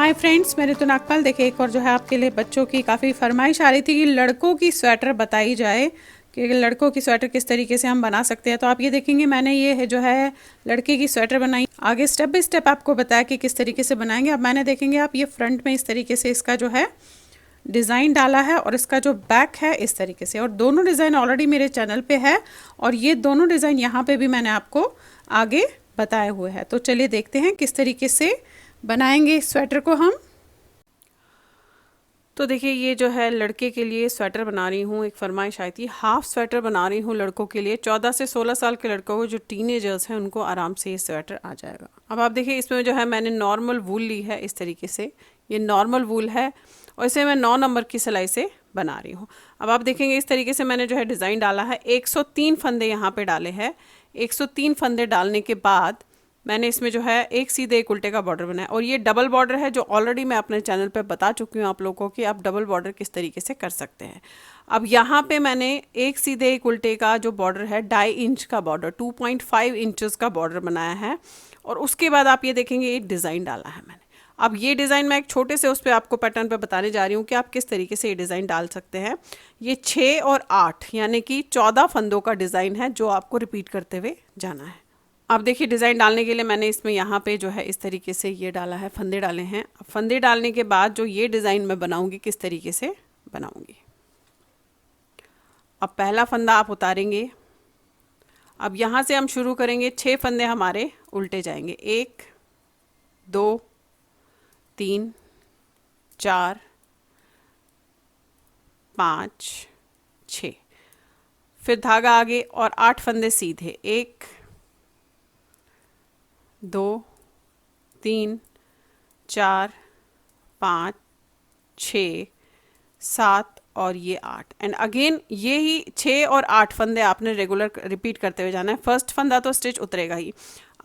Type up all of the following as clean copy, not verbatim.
Hi friends, मैं ऋतु नागपाल। देखिए, एक और जो है आपके लिए बच्चों की काफ़ी फरमाइश आ रही थी कि लड़कों की स्वेटर बताई जाए कि लड़कों की स्वेटर किस तरीके से हम बना सकते हैं। तो आप ये देखेंगे, मैंने ये है जो है लड़के की स्वेटर बनाई। आगे स्टेप बाय स्टेप आपको बताया कि किस तरीके से बनाएंगे। अब मैंने देखेंगे आप ये फ्रंट में इस तरीके से इसका जो है डिज़ाइन डाला है और इसका जो बैक है इस तरीके से, और दोनों डिज़ाइन ऑलरेडी मेरे चैनल पे है और ये दोनों डिज़ाइन यहाँ पे भी मैंने आपको आगे बताए हुए हैं। तो चलिए देखते हैं किस तरीके से बनाएंगे इस स्वेटर को हम। तो देखिए, ये जो है लड़के के लिए स्वेटर बना रही हूँ। एक फरमाइश आई थी, हाफ स्वेटर बना रही हूँ लड़कों के लिए। 14 से 16 साल के लड़कों को, जो टीनेजर्स हैं, उनको आराम से ये स्वेटर आ जाएगा। अब आप देखिए, इसमें जो है मैंने नॉर्मल वूल ली है इस तरीके से। ये नॉर्मल वूल है और इसे मैं 9 नंबर की सिलाई से बना रही हूँ। अब आप देखेंगे इस तरीके से मैंने जो है डिज़ाइन डाला है। 103 फंदे यहाँ पे डाले हैं। 103 फंदे डालने के बाद मैंने इसमें जो है एक सीधे एक उल्टे का बॉर्डर बनाया, और ये डबल बॉर्डर है जो ऑलरेडी मैं अपने चैनल पे बता चुकी हूँ आप लोगों को कि आप डबल बॉर्डर किस तरीके से कर सकते हैं। अब यहाँ पे मैंने एक सीधे एक उल्टे का जो बॉर्डर है 2.5 इंच का बॉर्डर, 2.5 इंचेस का बॉर्डर बनाया है। और उसके बाद आप ये देखेंगे एक डिज़ाइन डाला है मैंने। अब ये डिज़ाइन मैं एक छोटे से उस पर आपको पैटर्न पे बताने जा रही हूँ कि आप किस तरीके से ये डिज़ाइन डाल सकते हैं। ये 6 और 8 यानी कि 14 फंदों का डिज़ाइन है जो आपको रिपीट करते हुए जाना है। अब देखिए, डिज़ाइन डालने के लिए मैंने इसमें यहाँ पे जो है इस तरीके से ये डाला है, फंदे डाले हैं। अब फंदे डालने के बाद जो ये डिज़ाइन मैं बनाऊँगी किस तरीके से बनाऊँगी। अब पहला फंदा आप उतारेंगे। अब यहाँ से हम शुरू करेंगे, 6 फंदे हमारे उल्टे जाएंगे। 1 2 3 4 5 6, फिर धागा आगे और 8 फंदे सीधे। 1 2 3 4 5 6 7 और ये 8, एंड अगेन ये ही 6 और 8 फंदे आपने रेगुलर रिपीट करते हुए जाना है। फर्स्ट फंदा तो स्टिच उतरेगा ही।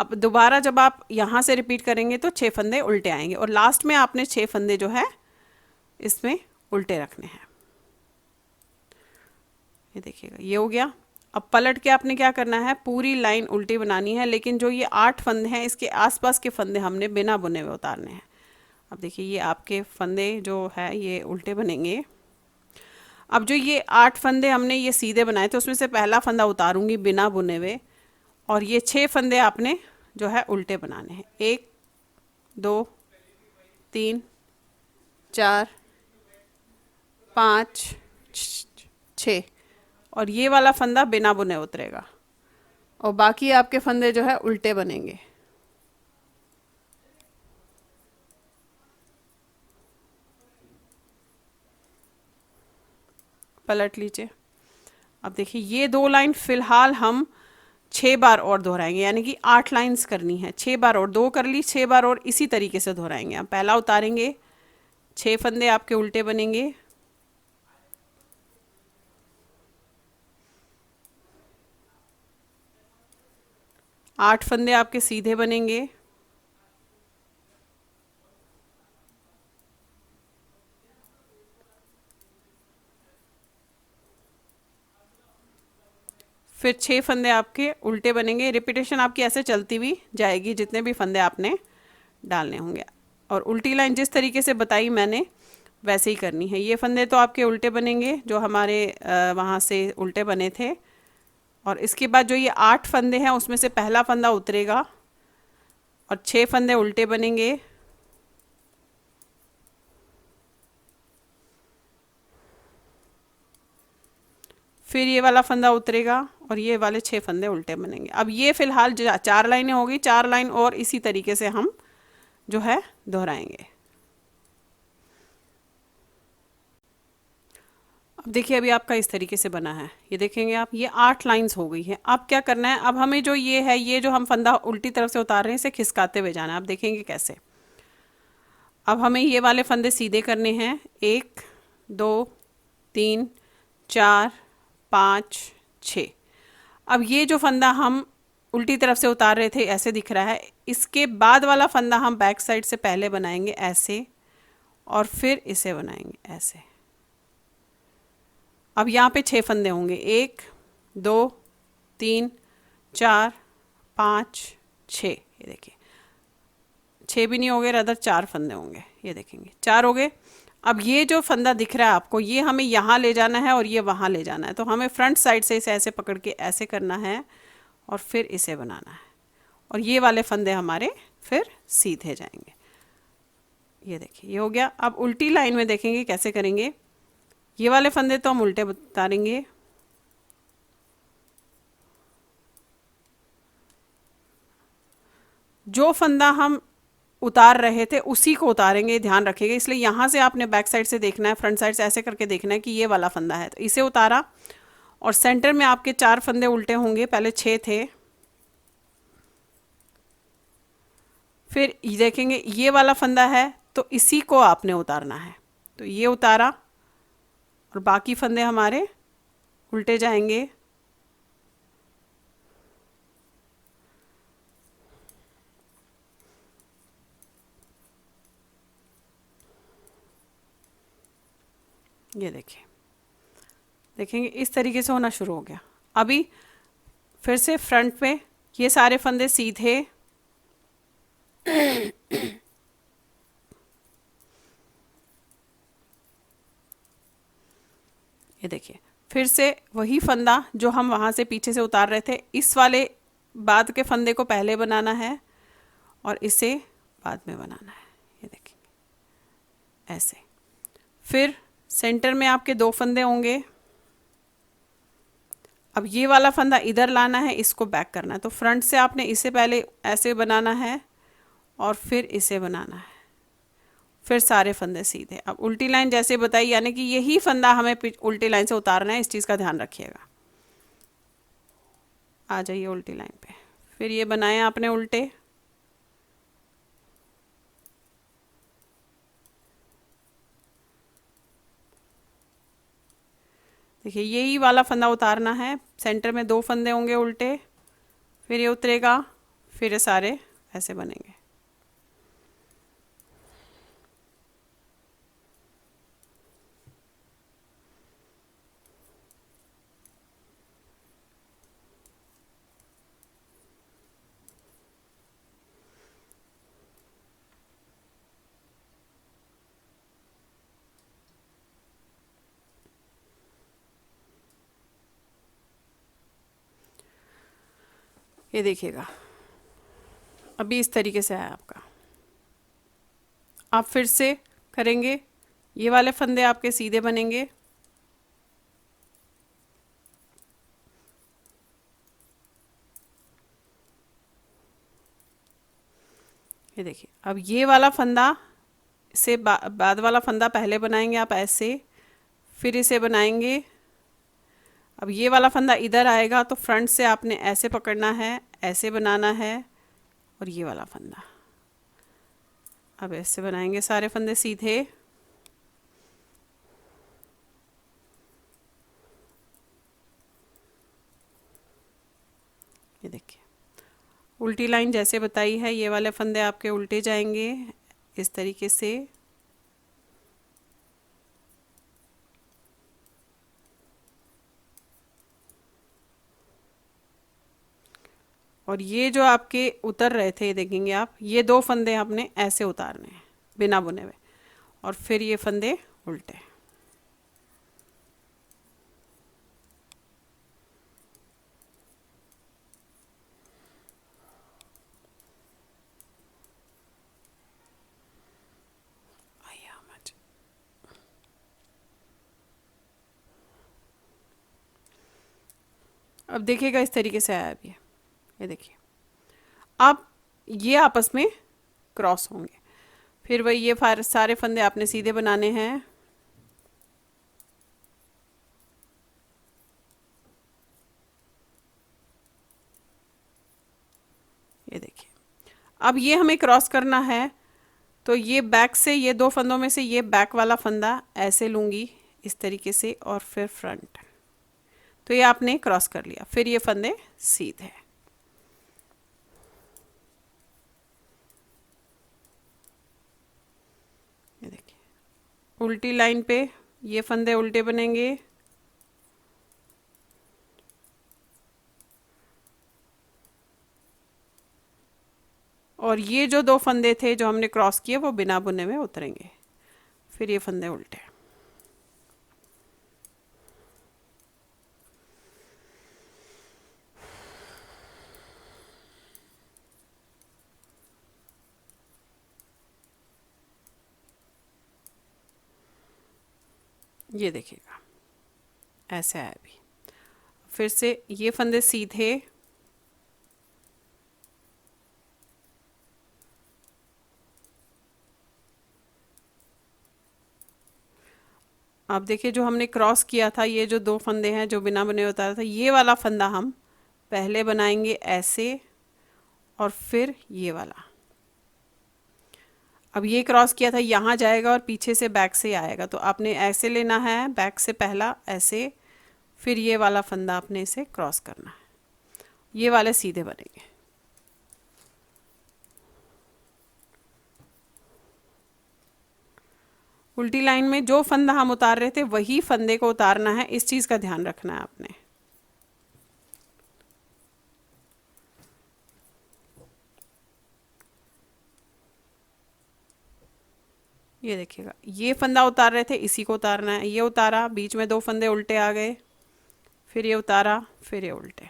अब दोबारा जब आप यहाँ से रिपीट करेंगे तो 6 फंदे उल्टे आएंगे, और लास्ट में आपने 6 फंदे जो है इसमें उल्टे रखने हैं। ये देखिएगा, ये हो गया। अब पलट के आपने क्या करना है, पूरी लाइन उल्टी बनानी है, लेकिन जो ये 8 फंदे हैं इसके आसपास के फंदे हमने बिना बुने हुए उतारने हैं। अब देखिए, ये आपके फंदे जो है ये उल्टे बनेंगे। अब जो ये 8 फंदे हमने ये सीधे बनाए थे उसमें से पहला फंदा उतारूंगी बिना बुने हुए, और ये 6 फंदे आपने जो है उल्टे बनाने हैं। 1 2 3 4 5 6, और ये वाला फंदा बिना बुने उतरेगा, और बाकी आपके फंदे जो है उल्टे बनेंगे। पलट लीजिए। अब देखिए, ये 2 लाइन फिलहाल हम 6 बार और दोहराएंगे, यानी कि 8 लाइंस करनी है। 6 बार और 2 कर ली, 6 बार और इसी तरीके से दोहराएंगे। हम पहला उतारेंगे, 6 फंदे आपके उल्टे बनेंगे। आठ फंदे आपके सीधे बनेंगे। फिर 6 फंदे आपके उल्टे बनेंगे। रिपीटेशन आपकी ऐसे चलती हुई जाएगी जितने भी फंदे आपने डालने होंगे, और उल्टी लाइन जिस तरीके से बताई मैंने वैसे ही करनी है। ये फंदे तो आपके उल्टे बनेंगे जो हमारे वहाँ से उल्टे बने थे, और इसके बाद जो ये 8 फंदे हैं उसमें से पहला फंदा उतरेगा और 6 फंदे उल्टे बनेंगे। फिर ये वाला फंदा उतरेगा और ये वाले 6 फंदे उल्टे बनेंगे। अब ये फिलहाल 4 लाइनें होगी, 4 लाइन और इसी तरीके से हम जो है दोहराएंगे। अब देखिए, अभी आपका इस तरीके से बना है। ये देखेंगे आप, ये 8 लाइंस हो गई हैं। अब क्या करना है, अब हमें जो ये है, ये जो हम फंदा उल्टी तरफ से उतार रहे हैं इसे खिसकाते हुए जाना है। आप देखेंगे कैसे। अब हमें ये वाले फंदे सीधे करने हैं। 1 2 3 4 5 6। अब ये जो फंदा हम उल्टी तरफ से उतार रहे थे ऐसे दिख रहा है, इसके बाद वाला फंदा हम बैक साइड से पहले बनाएंगे ऐसे, और फिर इसे बनाएंगे ऐसे। अब यहाँ पे 6 फंदे होंगे। 1 2 3 4 5 6। ये देखिए, 6 भी नहीं होंगे, अदर 4 फंदे होंगे, ये देखेंगे 4 हो गए। अब ये जो फंदा दिख रहा है आपको, ये हमें यहाँ ले जाना है और ये वहाँ ले जाना है, तो हमें फ्रंट साइड से इसे ऐसे पकड़ के ऐसे करना है और फिर इसे बनाना है, और ये वाले फंदे हमारे फिर सीधे जाएंगे। ये देखिए ये हो गया। अब उल्टी लाइन में देखेंगे कैसे करेंगे। ये वाले फंदे तो हम उल्टे उतारेंगे, जो फंदा हम उतार रहे थे उसी को उतारेंगे, ध्यान रखिएगा। इसलिए यहाँ से आपने बैक साइड से देखना है, फ्रंट साइड से ऐसे करके देखना है कि ये वाला फंदा है, तो इसे उतारा और सेंटर में आपके 4 फंदे उल्टे होंगे, पहले 6 थे, फिर देखेंगे ये वाला फंदा है तो इसी को आपने उतारना है, तो ये उतारा और बाकी फंदे हमारे उल्टे जाएंगे। ये देखिए, देखेंगे इस तरीके से होना शुरू हो गया। अभी फिर से फ्रंट में ये सारे फंदे सीधे, ये देखिए फिर से वही फंदा जो हम वहाँ से पीछे से उतार रहे थे, इस वाले बाद के फंदे को पहले बनाना है और इसे बाद में बनाना है, ये देखेंगे ऐसे। फिर सेंटर में आपके 2 फंदे होंगे। अब ये वाला फंदा इधर लाना है, इसको बैक करना है, तो फ्रंट से आपने इसे पहले ऐसे बनाना है और फिर इसे बनाना है, फिर सारे फंदे सीधे। अब उल्टी लाइन जैसे बताई, यानी कि यही फंदा हमें उल्टी लाइन से उतारना है, इस चीज़ का ध्यान रखिएगा। आ जाइए उल्टी लाइन पे, फिर ये बनाए आपने उल्टे, देखिए यही वाला फंदा उतारना है, सेंटर में 2 फंदे होंगे उल्टे, फिर ये उतरेगा, फिर ये सारे ऐसे बनेंगे। ये देखिएगा अभी इस तरीके से आया आपका। आप फिर से करेंगे, ये वाले फंदे आपके सीधे बनेंगे, ये देखिए। अब ये वाला फंदा से बाद वाला फंदा पहले बनाएंगे आप ऐसे, फिर इसे बनाएंगे। अब ये वाला फंदा इधर आएगा तो फ्रंट से आपने ऐसे पकड़ना है, ऐसे बनाना है, और ये वाला फंदा अब ऐसे बनाएंगे सारे फंदे सीधे। ये देखिए उल्टी लाइन जैसे बताई है, ये वाले फंदे आपके उल्टे जाएंगे इस तरीके से, और ये जो आपके उतर रहे थे देखेंगे आप, ये 2 फंदे आपने ऐसे उतारने हैं बिना बुने हुए, और फिर ये फंदे उल्टे। अब देखिएगा इस तरीके से आया अभी, ये देखिए। अब ये आपस में क्रॉस होंगे, फिर वही ये सारे फंदे आपने सीधे बनाने हैं, ये देखिए। अब ये हमें क्रॉस करना है, तो ये बैक से, ये 2 फंदों में से ये बैक वाला फंदा ऐसे लूँगी इस तरीके से, और फिर फ्रंट, तो ये आपने क्रॉस कर लिया, फिर ये फंदे सीधे। ये देखिए उल्टी लाइन पे ये फंदे उल्टे बनेंगे, और ये जो 2 फंदे थे जो हमने क्रॉस किए वो बिना बुने में उतरेंगे। फिर ये फंदे उल्टे। ये देखिएगा ऐसे आया अभी। फिर से ये फंदे सीधे, आप देखिए जो हमने क्रॉस किया था, ये जो 2 फंदे हैं जो बिना बुने उतारा था, ये वाला फंदा हम पहले बनाएंगे ऐसे और फिर ये वाला। अब ये क्रॉस किया था, यहाँ जाएगा और पीछे से बैक से आएगा, तो आपने ऐसे लेना है, बैक से पहला ऐसे, फिर ये वाला फंदा आपने इसे क्रॉस करना है, ये वाले सीधे बनेंगे। उल्टी लाइन में जो फंदा हम उतार रहे थे वही फंदे को उतारना है, इस चीज़ का ध्यान रखना है आपने। ये देखिएगा, ये फंदा उतार रहे थे, इसी को उतारना है। ये उतारा, बीच में 2 फंदे उल्टे आ गए, फिर ये उतारा, फिर ये उल्टे।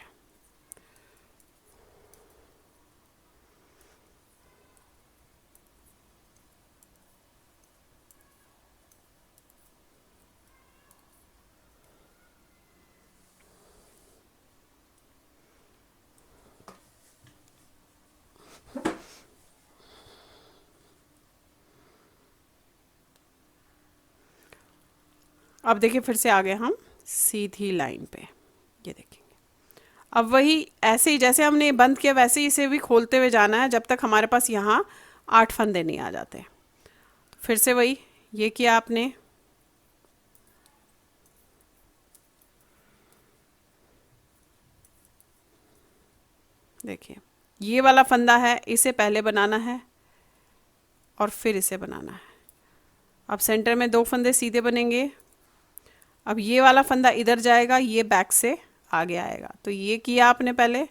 अब देखिए फिर से आ गए हम सीधी लाइन पे। ये देखेंगे, अब वही ऐसे ही जैसे हमने बंद किया वैसे ही इसे भी खोलते हुए जाना है जब तक हमारे पास यहाँ 8 फंदे नहीं आ जाते। फिर से वही ये किया आपने, देखिए ये वाला फंदा है, इसे पहले बनाना है और फिर इसे बनाना है। अब सेंटर में 2 फंदे सीधे बनेंगे। अब ये वाला फंदा इधर जाएगा, ये बैक से आगे आएगा, तो ये किया आपने पहले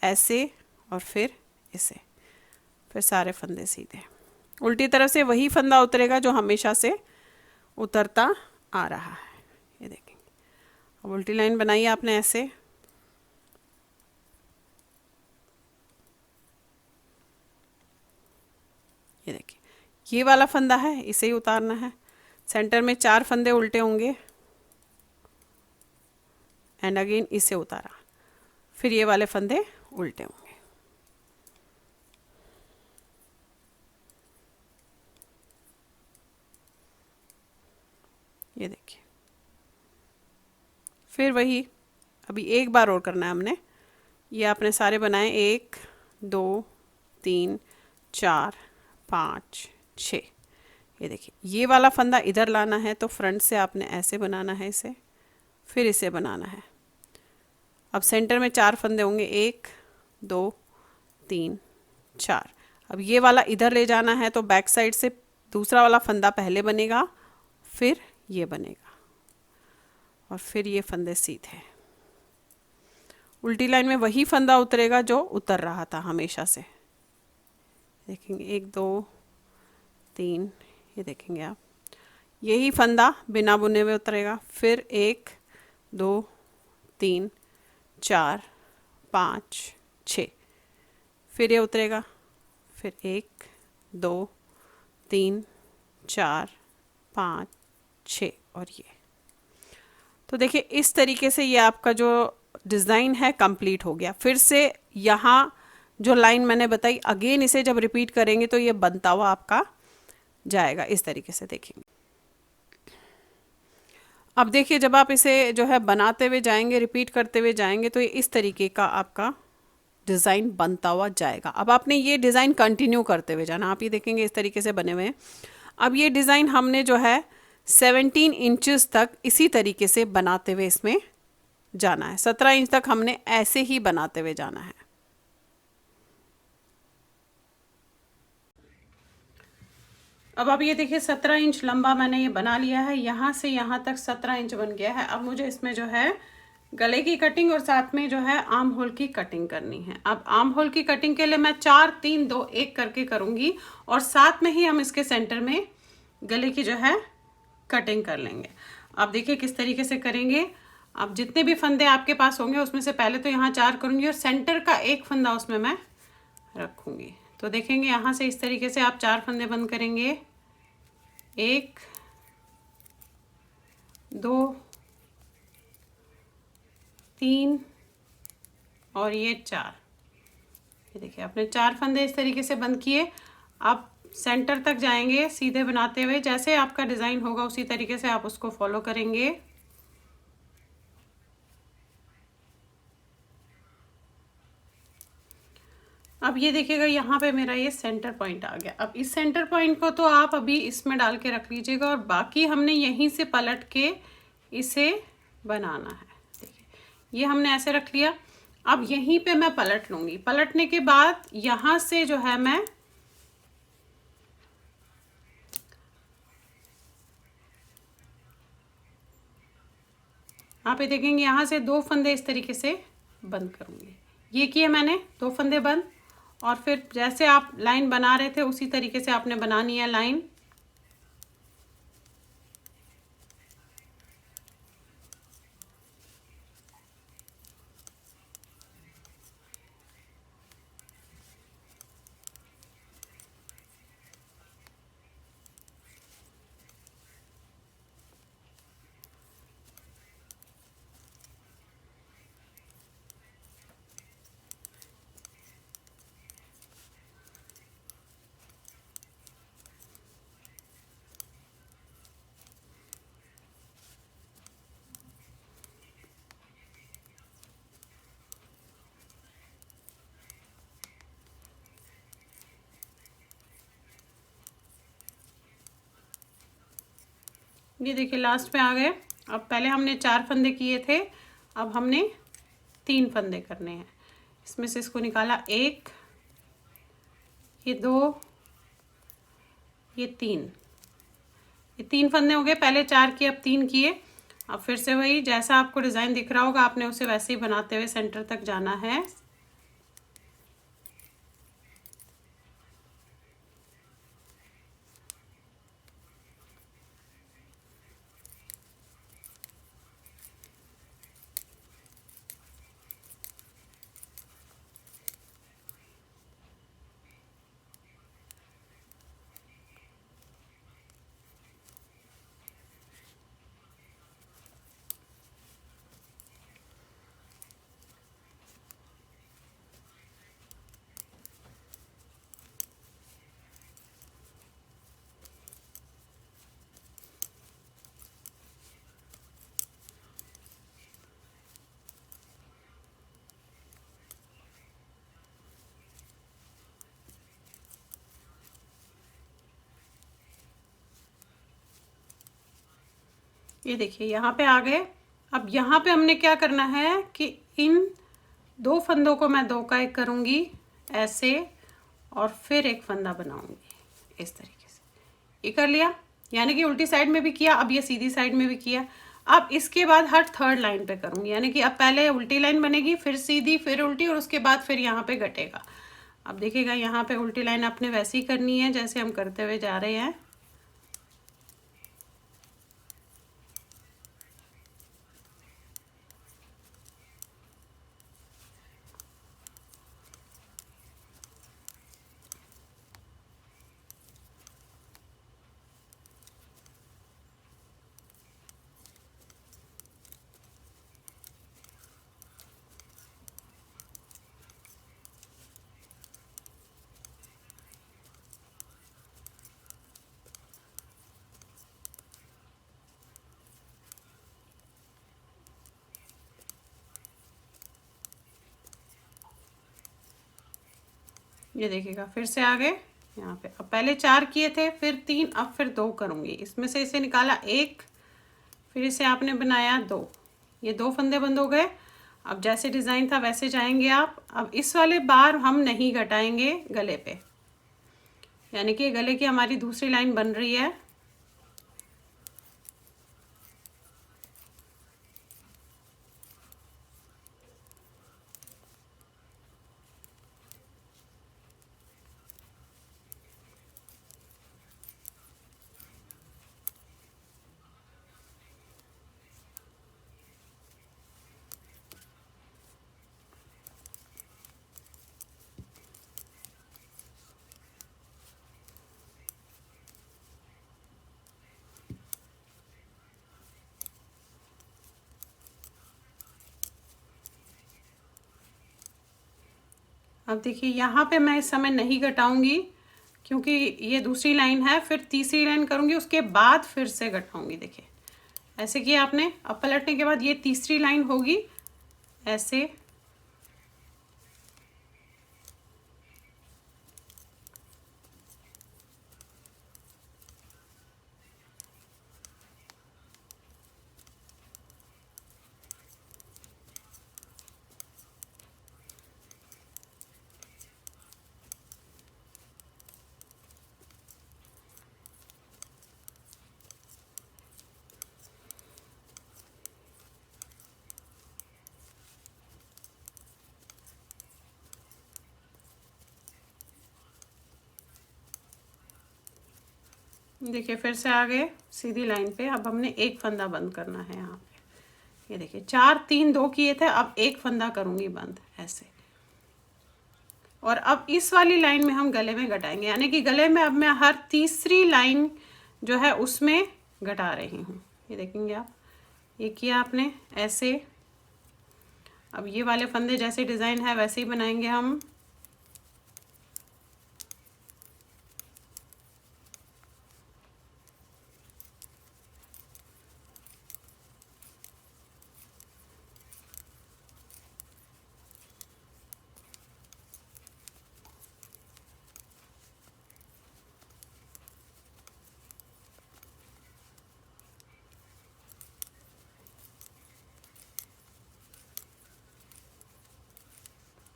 ऐसे और फिर इसे, फिर सारे फंदे सीधे। उल्टी तरफ से वही फंदा उतरेगा जो हमेशा से उतरता आ रहा है। ये देखेंगे, अब उल्टी लाइन बनाई आपने ऐसे, ये देखिए ये वाला फंदा है, इसे ही उतारना है। सेंटर में 4 फंदे उल्टे होंगे एंड अगेन इसे उतारा, फिर ये वाले फंदे उल्टे होंगे। ये देखिए, फिर वही अभी एक बार और करना है हमने। ये आपने सारे बनाए, 1 2 3 4 5 6। ये देखिए ये वाला फंदा इधर लाना है, तो फ्रंट से आपने ऐसे बनाना है इसे, फिर इसे बनाना है। अब सेंटर में 4 फंदे होंगे, 1 2 3 4। अब ये वाला इधर ले जाना है, तो बैक साइड से दूसरा वाला फंदा पहले बनेगा, फिर ये बनेगा और फिर ये फंदे सीधे। उल्टी लाइन में वही फंदा उतरेगा जो उतर रहा था हमेशा से। देखेंगे 1 2 3, ये देखेंगे आप, यही फंदा बिना बुने हुए उतरेगा, फिर 1 2 3 4 5 6, फिर ये उतरेगा, फिर 1 2 3 4 5 6 और ये। तो देखिए इस तरीके से ये आपका जो डिज़ाइन है कंप्लीट हो गया। फिर से यहाँ जो लाइन मैंने बताई, अगेन इसे जब रिपीट करेंगे तो ये बनता हुआ आपका जाएगा इस तरीके से, देखेंगे। अब देखिए जब आप इसे जो है बनाते हुए जाएंगे, रिपीट करते हुए जाएंगे, तो ये इस तरीके का आपका डिज़ाइन बनता हुआ जाएगा। अब आपने ये डिज़ाइन कंटिन्यू करते हुए जाना, आप ये देखेंगे इस तरीके से बने हुए हैं। अब ये डिज़ाइन हमने जो है 17 इंचेस तक इसी तरीके से बनाते हुए इसमें जाना है। 17 इंच तक हमने ऐसे ही बनाते हुए जाना है। अब आप ये देखिए 17 इंच लंबा मैंने ये बना लिया है, यहाँ से यहाँ तक 17 इंच बन गया है। अब मुझे इसमें जो है गले की कटिंग और साथ में जो है आर्म होल की कटिंग करनी है। अब आर्म होल की कटिंग के लिए मैं 4 3 2 1 करके करूंगी और साथ में ही हम इसके सेंटर में गले की जो है कटिंग कर लेंगे। अब देखिए किस तरीके से करेंगे। अब जितने भी फंदे आपके पास होंगे उसमें से पहले तो यहाँ 4 करूंगी और सेंटर का एक फंदा उसमें मैं रखूंगी। तो देखेंगे यहाँ से इस तरीके से आप 4 फंदे बंद करेंगे, 1 2 3 और ये 4। ये देखिए आपने 4 फंदे इस तरीके से बंद किए। आप सेंटर तक जाएंगे सीधे बनाते हुए, जैसे आपका डिज़ाइन होगा उसी तरीके से आप उसको फॉलो करेंगे। अब ये देखिएगा यहाँ पे मेरा ये सेंटर पॉइंट आ गया। अब इस सेंटर पॉइंट को तो आप अभी इसमें डाल के रख लीजिएगा और बाकी हमने यहीं से पलट के इसे बनाना है। देखिए ये हमने ऐसे रख लिया। अब यहीं पे मैं पलट लूंगी। पलटने के बाद यहाँ से जो है मैं आप ये देखेंगे यहाँ से 2 फंदे इस तरीके से बंद करूंगी। ये किए मैंने 2 फंदे बंद और फिर जैसे आप लाइन बना रहे थे उसी तरीके से आपने बनानी है लाइन। ये देखिए लास्ट पे आ गए। अब पहले हमने 4 फंदे किए थे, अब हमने 3 फंदे करने हैं। इसमें से इसको निकाला, 1 ये 2 ये 3, ये 3 फंदे हो गए। पहले 4 किए अब 3 किए। अब फिर से वही जैसा आपको डिज़ाइन दिख रहा होगा आपने उसे वैसे ही बनाते हुए सेंटर तक जाना है। ये देखिए यहाँ पे आ गए। अब यहाँ पे हमने क्या करना है कि इन 2 फंदों को मैं 2 का 1 करूँगी ऐसे और फिर एक फंदा बनाऊंगी इस तरीके से। ये कर लिया, यानी कि उल्टी साइड में भी किया, अब ये सीधी साइड में भी किया। अब इसके बाद हर 3rd लाइन पे करूँगी, यानी कि अब पहले उल्टी लाइन बनेगी, फिर सीधी, फिर उल्टी और उसके बाद फिर यहाँ पे घटेगा। अब देखिएगा यहाँ पे उल्टी लाइन आपने वैसे ही करनी है जैसे हम करते हुए जा रहे हैं। ये देखिएगा फिर से आ गए यहाँ पे। अब पहले 4 किए थे, फिर 3, अब फिर 2 करूँगी। इसमें से इसे निकाला 1, फिर इसे आपने बनाया 2, ये 2 फंदे बंद हो गए। अब जैसे डिज़ाइन था वैसे जाएंगे आप। अब इस वाले बार हम नहीं घटाएंगे गले पे, यानी कि गले की हमारी दूसरी लाइन बन रही है। अब देखिए यहाँ पे मैं इस समय नहीं घटाऊंगी क्योंकि ये दूसरी लाइन है, फिर तीसरी लाइन करूंगी, उसके बाद फिर से घटाऊंगी। देखिए ऐसे किया आपने। अब पलटने के बाद ये तीसरी लाइन होगी ऐसे, देखिए फिर से आ गए सीधी लाइन पे। अब हमने एक फंदा बंद करना है यहाँ पे। ये देखिए 4 3 2 किए थे, अब एक फंदा करूंगी बंद ऐसे। और अब इस वाली लाइन में हम गले में घटाएंगे, यानी कि गले में अब मैं हर तीसरी लाइन जो है उसमें घटा रही हूँ। ये देखेंगे आप, ये किया आपने ऐसे। अब ये वाले फंदे जैसे डिज़ाइन है वैसे ही बनाएंगे हम।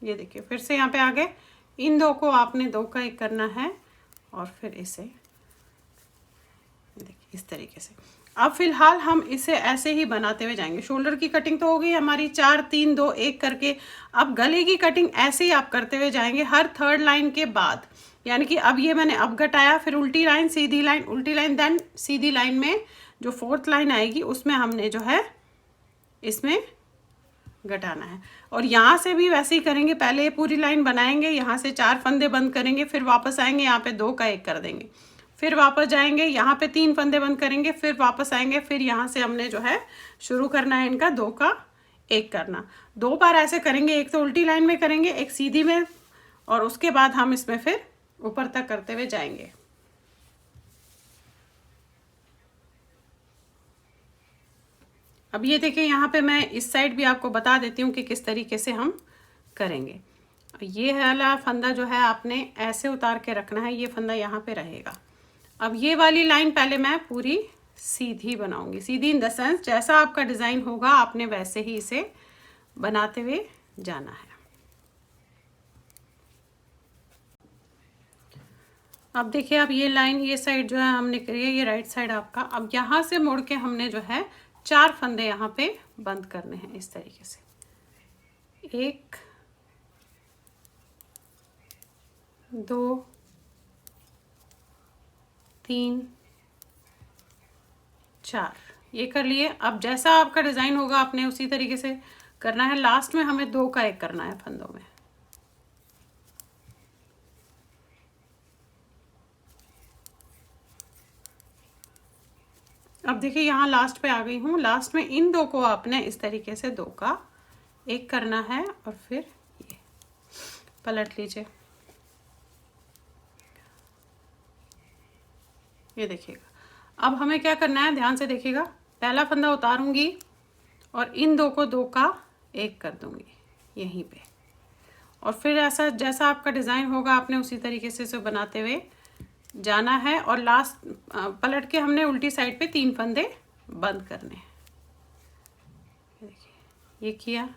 ये देखिए फिर से यहाँ पे आ गए। इन दो को आपने 2 का 1 करना है और फिर इसे देखिए इस तरीके से। अब फिलहाल हम इसे ऐसे ही बनाते हुए जाएंगे। शोल्डर की कटिंग तो हो गई हमारी 4 3 2 1 करके। अब गले की कटिंग ऐसे ही आप करते हुए जाएंगे हर थर्ड लाइन के बाद। यानी कि अब ये मैंने अब घटाया, फिर उल्टी लाइन सीधी लाइन उल्टी लाइन, देन सीधी लाइन में जो 4th लाइन आएगी उसमें हमने जो है इसमें घटाना है। और यहाँ से भी वैसे ही करेंगे, पहले ये पूरी लाइन बनाएंगे, यहाँ से 4 फंदे बंद करेंगे, फिर वापस आएंगे यहाँ पे 2 का 1 कर देंगे, फिर वापस जाएंगे यहाँ पे 3 फंदे बंद करेंगे, फिर वापस आएंगे, फिर यहाँ से हमने जो है शुरू करना है इनका 2 का 1 करना। 2 बार ऐसे करेंगे, एक तो उल्टी लाइन में करेंगे, एक सीधी में, और उसके बाद हम इसमें फिर ऊपर तक करते हुए जाएंगे। अब ये देखिए यहाँ पे मैं इस साइड भी आपको बता देती हूँ कि किस तरीके से हम करेंगे। ये वाला फंदा जो है आपने ऐसे उतार के रखना है, ये फंदा यहाँ पे रहेगा। अब ये वाली लाइन पहले मैं पूरी सीधी बनाऊंगी, सीधी इन द सेंस जैसा आपका डिज़ाइन होगा आपने वैसे ही इसे बनाते हुए जाना है। अब देखिए अब ये लाइन ये साइड जो है हमने करी है, ये राइट साइड आपका। अब यहाँ से मुड़ के हमने जो है 4 फंदे यहाँ पे बंद करने हैं इस तरीके से। 1 2 3 4 ये कर लिए। अब जैसा आपका डिज़ाइन होगा आपने उसी तरीके से करना है। लास्ट में हमें 2 का 1 करना है फंदों में। अब देखिए यहाँ लास्ट पे आ गई हूँ। लास्ट में इन 2 को आपने इस तरीके से 2 का 1 करना है और फिर ये पलट लीजिए। ये देखिएगा अब हमें क्या करना है, ध्यान से देखिएगा। पहला फंदा उतारूंगी और इन 2 को 2 का 1 कर दूंगी यहीं पे, और फिर ऐसा जैसा आपका डिज़ाइन होगा आपने उसी तरीके से इसे बनाते हुए जाना है। और लास्ट पलट के हमने उल्टी साइड पे 3 फंदे बंद करने हैं। देखिए ये किया।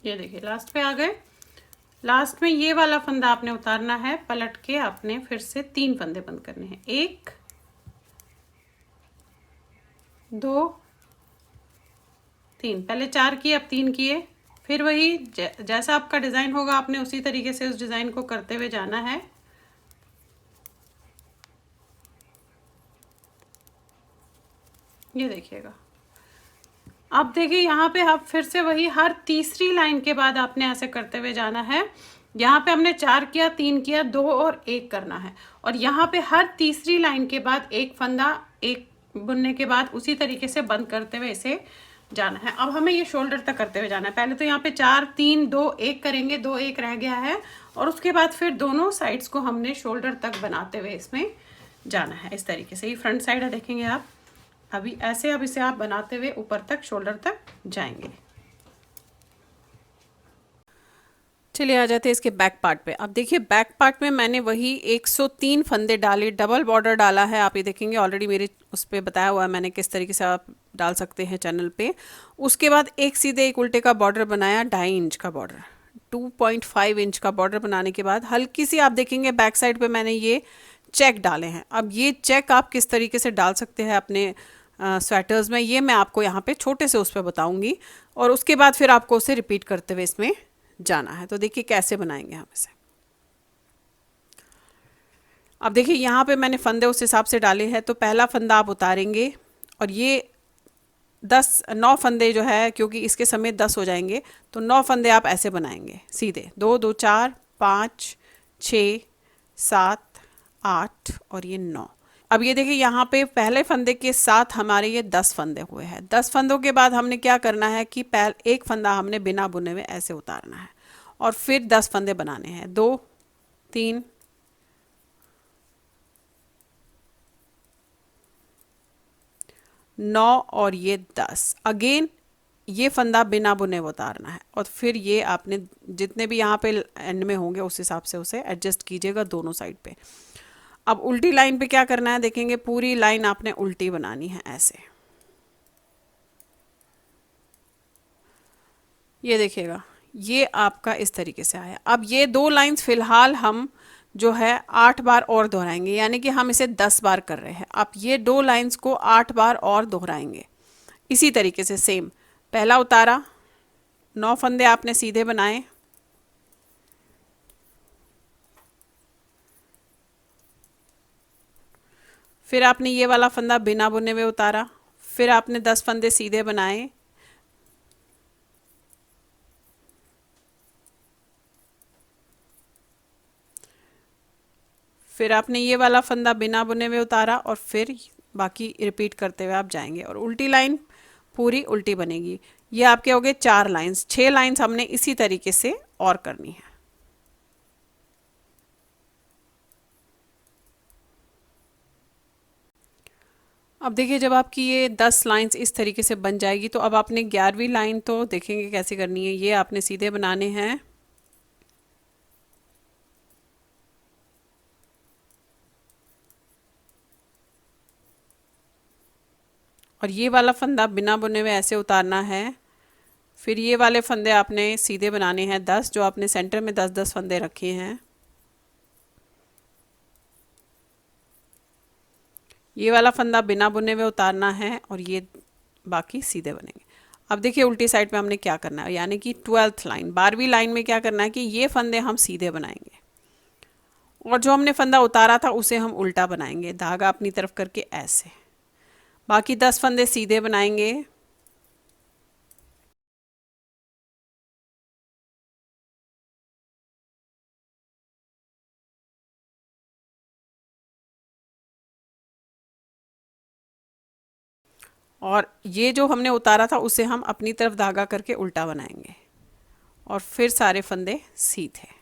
ये देखिए लास्ट पे आ गए। लास्ट में ये वाला फंदा आपने उतारना है, पलट के आपने फिर से 3 फंदे बंद करने हैं। 1 2 3, पहले 4 किए अब 3 किए। फिर वही जैसा आपका डिज़ाइन होगा आपने उसी तरीके से उस डिज़ाइन को करते हुए जाना है। ये देखिएगा। अब देखिए यहाँ पे आप फिर से वही हर तीसरी लाइन के बाद आपने ऐसे करते हुए जाना है। यहाँ पे हमने 4 किया, 3 किया, 2 और 1 करना है। और यहाँ पे हर तीसरी लाइन के बाद एक फंदा, एक बुनने के बाद उसी तरीके से बंद करते हुए इसे जाना है। अब हमें ये शोल्डर तक करते हुए जाना है। पहले तो यहाँ पे 4 3 2 1 करेंगे, 2 1 रह गया है। और उसके बाद फिर दोनों साइड्स को हमने शोल्डर तक बनाते हुए इसमें जाना है। इस तरीके से ये फ्रंट साइड है, देखेंगे आप। अभी ऐसे अब इसे आप बनाते हुए ऊपर तक शोल्डर तक जाएंगे। चलिए आ जाते हैं इसके बैक पार्ट पे। अब देखिए बैक पार्ट में मैंने वही 103 फंदे डाले, डबल बॉर्डर डाला है। आप ये देखेंगे ऑलरेडी मेरे उस पर बताया हुआ है मैंने किस तरीके से आप डाल सकते हैं चैनल पे। उसके बाद एक सीधे एक उल्टे का बॉर्डर बनाया, 2.5 इंच का बॉर्डर, 2.5 इंच का बॉर्डर बनाने के बाद हल्की सी आप देखेंगे बैक साइड पे मैंने ये चेक डाले हैं। अब ये चेक आप किस तरीके से डाल सकते हैं अपने स्वेटर्स में, ये मैं आपको यहाँ पे छोटे से उस पर बताऊंगी। और उसके बाद फिर आपको उसे रिपीट करते हुए इसमें जाना है। तो देखिए कैसे बनाएंगे हम इसे। अब देखिए यहाँ पे मैंने फंदे उस हिसाब से डाले हैं। तो पहला फंदा आप उतारेंगे और ये 9 फंदे जो है, क्योंकि इसके समेत 10 हो जाएंगे, तो 9 फंदे आप ऐसे बनाएंगे सीधे। 2 2 4 5 6 7 8 और ये 9। अब ये देखिए यहाँ पे पहले फंदे के साथ हमारे ये 10 फंदे हुए हैं। 10 फंदों के बाद हमने क्या करना है कि एक फंदा हमने बिना बुने हुए ऐसे उतारना है और फिर 10 फंदे बनाने हैं। 2 3 9 और ये 10। अगेन ये फंदा बिना बुने हुए उतारना है और फिर ये आपने जितने भी यहाँ पे एंड में होंगे उस हिसाब से उसे एडजस्ट कीजिएगा दोनों साइड पे। अब उल्टी लाइन पे क्या करना है, देखेंगे पूरी लाइन आपने उल्टी बनानी है ऐसे। ये देखिएगा ये आपका इस तरीके से आया। अब ये 2 लाइंस फिलहाल हम जो है 8 बार और दोहराएंगे, यानी कि हम इसे 10 बार कर रहे हैं। अब ये 2 लाइंस को 8 बार और दोहराएंगे इसी तरीके से सेम। पहला उतारा, 9 फंदे आपने सीधे बनाए, फिर आपने ये वाला फंदा बिना बुने हुए उतारा, फिर आपने 10 फंदे सीधे बनाए, फिर आपने ये वाला फंदा बिना बुने हुए उतारा और फिर बाकी रिपीट करते हुए आप जाएंगे और उल्टी लाइन पूरी उल्टी बनेगी। ये आपके हो गए 4 लाइंस। 6 लाइंस हमने इसी तरीके से और करनी है। अब देखिए जब आपकी ये 10 लाइंस इस तरीके से बन जाएगी तो अब आपने 11वीं लाइन तो देखेंगे कैसे करनी है। ये आपने सीधे बनाने हैं, और ये वाला फंदा बिना बुने हुए ऐसे उतारना है। फिर ये वाले फंदे आपने सीधे बनाने हैं 10, जो आपने सेंटर में 10-10 फंदे रखे हैं। ये वाला फंदा बिना बुने हुए उतारना है और ये बाकी सीधे बनेंगे। अब देखिए उल्टी साइड पे हमने क्या करना है, यानी कि 12th लाइन 12वीं लाइन में क्या करना है कि ये फंदे हम सीधे बनाएंगे और जो हमने फंदा उतारा था उसे हम उल्टा बनाएंगे, धागा अपनी तरफ करके ऐसे। बाकी 10 फंदे सीधे बनाएंगे, और ये जो हमने उतारा था उसे हम अपनी तरफ धागा करके उल्टा बनाएंगे और फिर सारे फंदे सीधे।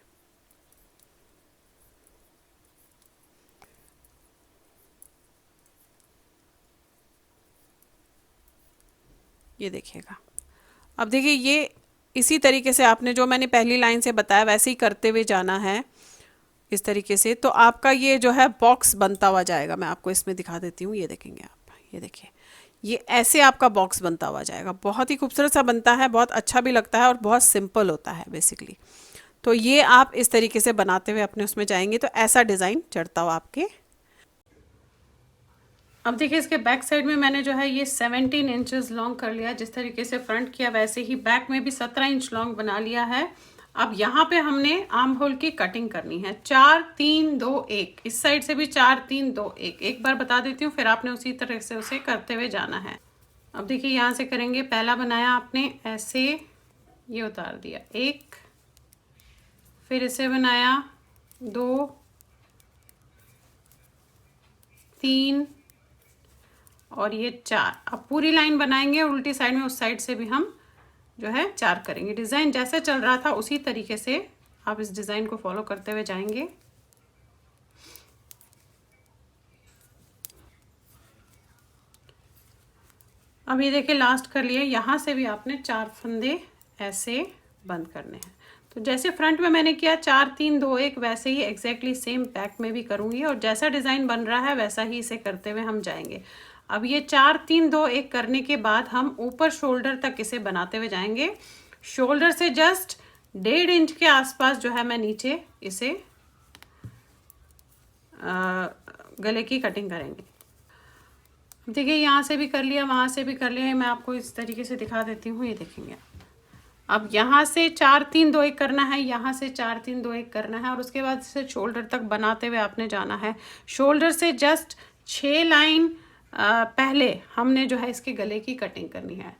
ये देखिएगा। अब देखिए ये इसी तरीके से आपने जो मैंने पहली लाइन से बताया वैसे ही करते हुए जाना है इस तरीके से। तो आपका ये जो है बॉक्स बनता हुआ जाएगा। मैं आपको इसमें दिखा देती हूँ, ये देखेंगे आप, ये देखिए ये ऐसे आपका बॉक्स बनता हुआ जाएगा। बहुत ही खूबसूरत सा बनता है, बहुत अच्छा भी लगता है और बहुत सिंपल होता है बेसिकली। तो ये आप इस तरीके से बनाते हुए अपने उसमें जाएंगे तो ऐसा डिज़ाइन चढ़ता हुआ आपके अब देखिए इसके बैक साइड में मैंने जो है ये 17 इंचेस लॉन्ग कर लिया। जिस तरीके से फ्रंट किया वैसे ही बैक में भी 17 इंच लॉन्ग बना लिया है। अब यहाँ पे हमने आर्म होल की कटिंग करनी है। 4 3 2 1, इस साइड से भी 4 3 2 1। एक बार बता देती हूँ, फिर आपने उसी तरह से उसे करते हुए जाना है। अब देखिए यहाँ से करेंगे, पहला बनाया आपने ऐसे, ये उतार दिया 1, फिर इसे बनाया 2 3 और ये 4। अब पूरी लाइन बनाएंगे और उल्टी साइड में उस साइड से भी हम जो है 4 करेंगे। डिज़ाइन जैसे चल रहा था उसी तरीके से आप इस डिज़ाइन को फॉलो करते हुए जाएंगे। अब ये देखिए लास्ट कर लिए। यहाँ से भी आपने 4 फंदे ऐसे बंद करने हैं। तो जैसे फ्रंट में मैंने किया 4 3 2 1, वैसे ही एग्जैक्टली सेम बैक में भी करूँगी और जैसा डिज़ाइन बन रहा है वैसा ही इसे करते हुए हम जाएंगे। अब ये 4 3 2 1 करने के बाद हम ऊपर शोल्डर तक इसे बनाते हुए जाएंगे। शोल्डर से जस्ट 1.5 इंच के आसपास जो है मैं नीचे इसे गले की कटिंग करेंगे। देखिए यहाँ से भी कर लिया, वहाँ से भी कर लिया। मैं आपको इस तरीके से दिखा देती हूँ, ये देखेंगे। अब यहाँ से 4 3 2 1 करना है, यहाँ से 4 3 2 1 करना है और उसके बाद इसे शोल्डर तक बनाते हुए आपने जाना है। शोल्डर से जस्ट 6 लाइन पहले हमने जो है इसके गले की कटिंग करनी है।